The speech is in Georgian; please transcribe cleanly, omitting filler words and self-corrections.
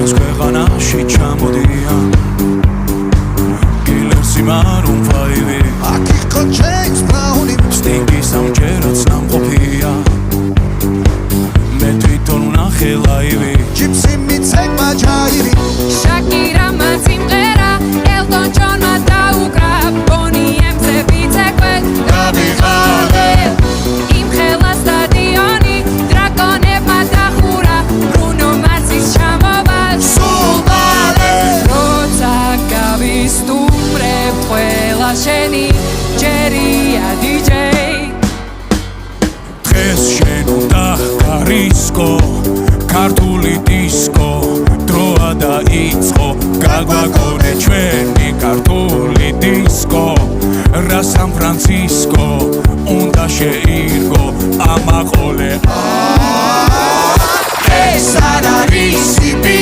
ჩვენს ქვეყანაში ჩამოდიან გილერსი მარუნ ფაივი აქ იყო ჯეიმს ბრაუნი სტინგი სამჯერაც ნამყოფია მე თვითონ ვნახე ლაივი ჯიპსი მიცემა ჯაირი შაკირამა სიმღერა ელტონ ჯონმა დაუკრა ბონი ემზე ვიცეკვე გავიყავე იმხელა სტადიონი დრაკონებმა დახურა ბრუნო მარსის ჩამოვა სულბალე როცა გავისტუმრებ ყველა შენი ჯერია დიჯეი დღეს შენ უნდა გარისკო ქართული დისკო დროა დაიწყო გაგვაგონე ჩვენი ქართული დისკო რა სან ფრანცისკო უნდა შეირგო ამაყოლე ეს არ არის იბი